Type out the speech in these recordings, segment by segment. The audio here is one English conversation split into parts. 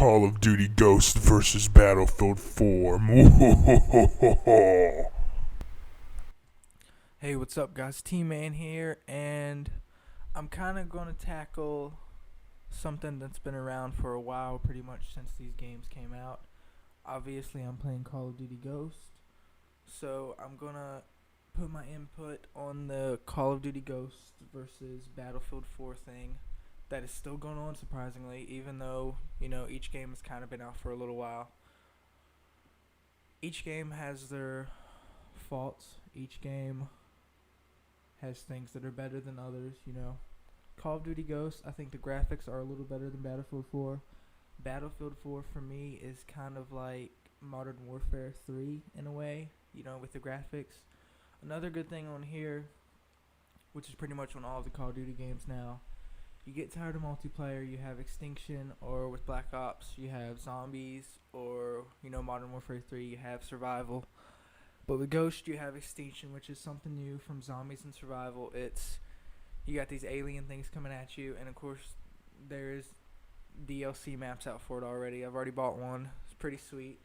Call of Duty Ghosts versus Battlefield 4. Hey, what's up, guys? T-Man here, and I'm kind of going to tackle something that's been around for a while, pretty much since these games came out. Obviously, I'm playing Call of Duty Ghosts, so I'm going to put my input on the Call of Duty Ghosts versus Battlefield 4 thing that is still going on, surprisingly, even though, each game has kind of been out for a little while. Each game has their faults. Each game has things that are better than others. Call of Duty Ghosts, I think the graphics are a little better than Battlefield 4. Battlefield 4 for me is kind of like Modern Warfare 3 in a way, with the graphics. Another good thing on here, which is pretty much on all of the Call of Duty games now, you get tired of multiplayer, you have Extinction, or with Black Ops, you have Zombies, or, Modern Warfare 3, you have Survival. But with Ghost, you have Extinction, which is something new from Zombies and Survival. You got these alien things coming at you, and of course, there's DLC maps out for it already. I've already bought one. It's pretty sweet.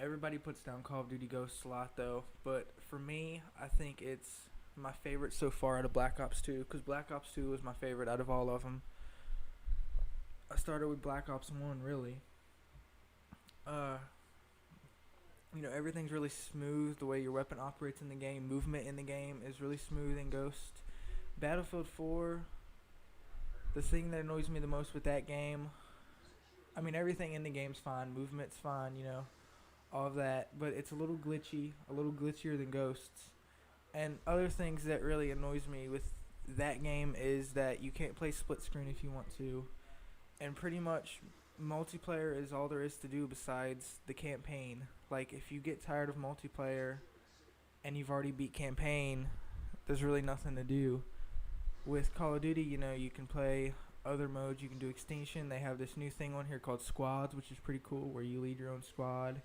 Everybody puts down Call of Duty Ghosts a lot, though. But for me, I think it's my favorite so far out of Black Ops 2, because Black Ops 2 was my favorite out of all of them. I started with Black Ops 1, really. Everything's really smooth. The way your weapon operates in the game, movement in the game is really smooth in Ghost. Battlefield 4, the thing that annoys me the most with that game, everything in the game's fine, movement's fine, all of that, but it's a little glitchier than Ghosts. And other things that really annoys me with that game is that you can't play split screen if you want to, and pretty much multiplayer is all there is to do besides the campaign. Like, if you get tired of multiplayer and you've already beat campaign, there's really nothing to do. With Call of Duty, you can play other modes. You can do Extinction. They have this new thing on here called Squads, which is pretty cool, where you lead your own squad,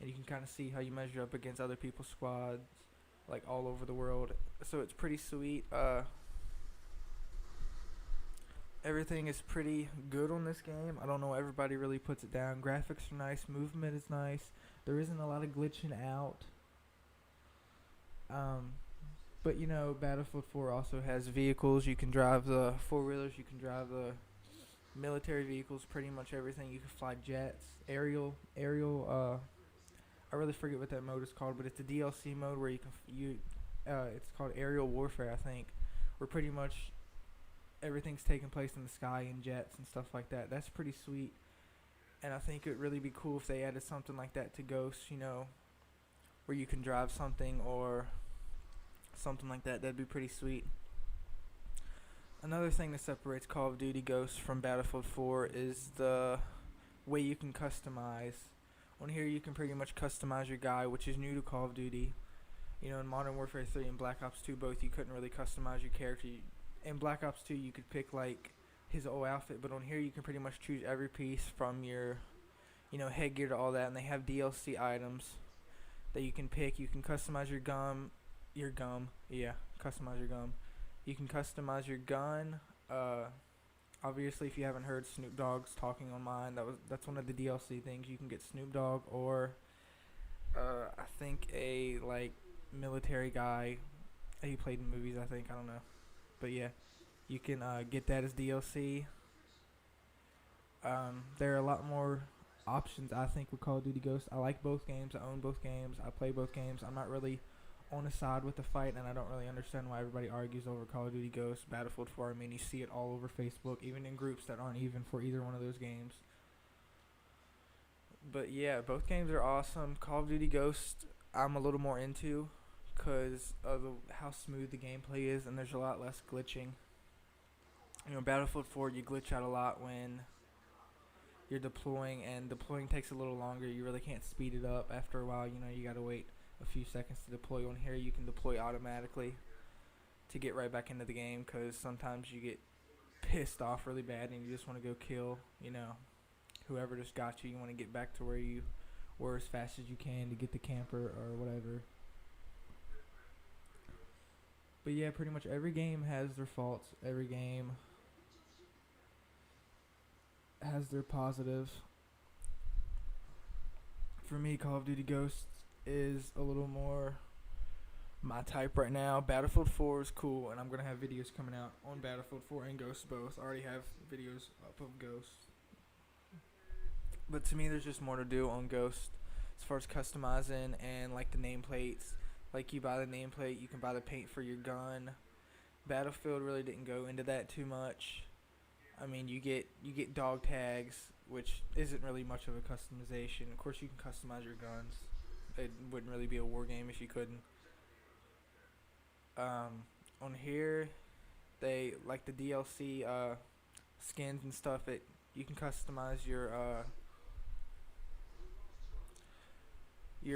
and you can kind of see how you measure up against other people's squads, like, all over the world. So it's pretty sweet. Everything is pretty good on this game. I don't know, everybody really puts it down. Graphics are nice, movement is nice. There isn't a lot of glitching out. But Battlefield 4 also has vehicles. You can drive the four-wheelers, you can drive the military vehicles, pretty much everything. You can fly jets, aerial, I really forget what that mode is called, but it's a DLC mode where it's called Aerial Warfare, I think, where pretty much everything's taking place in the sky in jets and stuff like that. That's pretty sweet, and I think it'd really be cool if they added something like that to Ghosts, where you can drive something or something like that. That'd be pretty sweet. Another thing that separates Call of Duty Ghosts from Battlefield 4 is the way you can customize. On here, you can pretty much customize your guy, which is new to Call of Duty. In Modern Warfare 3 and Black Ops 2 both, you couldn't really customize your character. In Black Ops 2, you could pick, like, his old outfit, but on here, you can pretty much choose every piece from your, headgear to all that, and they have DLC items that you can pick. You can customize customize your gum. You can customize your gun. Obviously, if you haven't heard, Snoop Dogg's talking on mine. That's one of the DLC things. You can get Snoop Dogg, or I think a military guy. He played in movies, I think. I don't know, but yeah, you can get that as DLC. There are a lot more options, I think, with Call of Duty Ghosts. I like both games. I own both games. I play both games. I'm not really on a side with the fight, and I don't really understand why everybody argues over Call of Duty Ghosts, Battlefield 4. You see it all over Facebook, even in groups that aren't even for either one of those games. But yeah, both games are awesome. Call of Duty Ghosts, I'm a little more into, because of how smooth the gameplay is, and there's a lot less glitching. Battlefield 4, you glitch out a lot when you're deploying, and deploying takes a little longer. You really can't speed it up. After a while, you gotta wait a few seconds to deploy. On here, you can deploy automatically to get right back into the game, because sometimes you get pissed off really bad and you just want to go kill, whoever just got you. You want to get back to where you were as fast as you can to get the camper or whatever. But yeah, pretty much every game has their faults. Every game has their positives. for me, Call of Duty Ghosts is a little more my type right now. Battlefield 4 is cool, and I'm gonna have videos coming out on Battlefield 4 and Ghosts both. I already have videos up of Ghosts, but to me, there's just more to do on Ghost as far as customizing and like the nameplates. Like you buy the nameplate, you can buy the paint for your gun. Battlefield really didn't go into that too much. I mean, you get dog tags, which isn't really much of a customization. Of course, you can customize your guns. It wouldn't really be a war game if you couldn't. On here, they like the DLC skins and stuff. You can customize your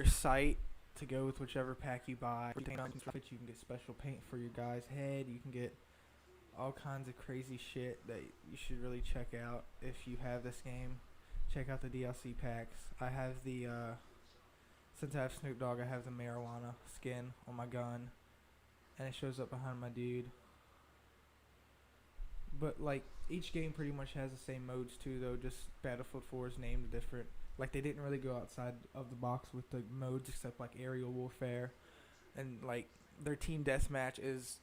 site to go with whichever pack you buy. You can get special paint for your guy's head. You can get all kinds of crazy shit that you should really check out if you have this game. Check out the DLC packs. I have since I have Snoop Dogg, I have the marijuana skin on my gun, and it shows up behind my dude. But like each game pretty much has the same modes too, though. Just Battlefield 4 is named different. Like they didn't really go outside of the box with the modes except like aerial warfare, and like their team deathmatch is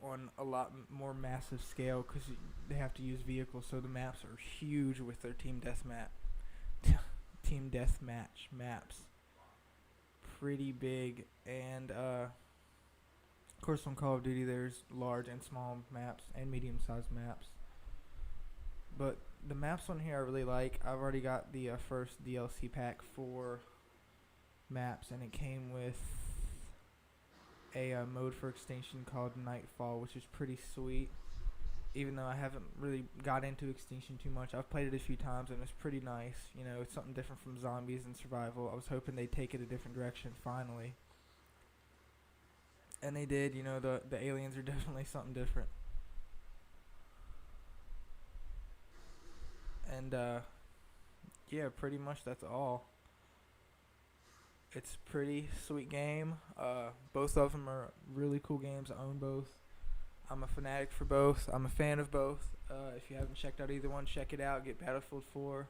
on a lot more massive scale because they have to use vehicles, so the maps are huge with their team deathmatch maps. Pretty big, and of course on Call of Duty there's large and small maps and medium-sized maps. But the maps on here I really like. I've already got the first DLC pack for maps, and it came with a mode for Extinction called Nightfall, which is pretty sweet. Even though I haven't really got into Extinction too much, I've played it a few times and it's pretty nice. You know, it's something different from zombies and survival. I was hoping they'd take it a different direction finally, and they did. You know, the aliens are definitely something different. And yeah, pretty much that's all. It's a pretty sweet game. Both of them are really cool games. I own both. I'm a fanatic for both. I'm a fan of both. If you haven't checked out either one, check it out. Get Battlefield 4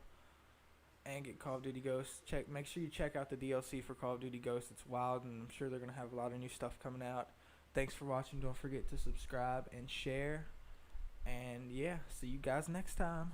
and get Call of Duty Ghosts. Make sure you check out the DLC for Call of Duty Ghosts. It's wild, and I'm sure they're going to have a lot of new stuff coming out. Thanks for watching. Don't forget to subscribe and share. And yeah, see you guys next time.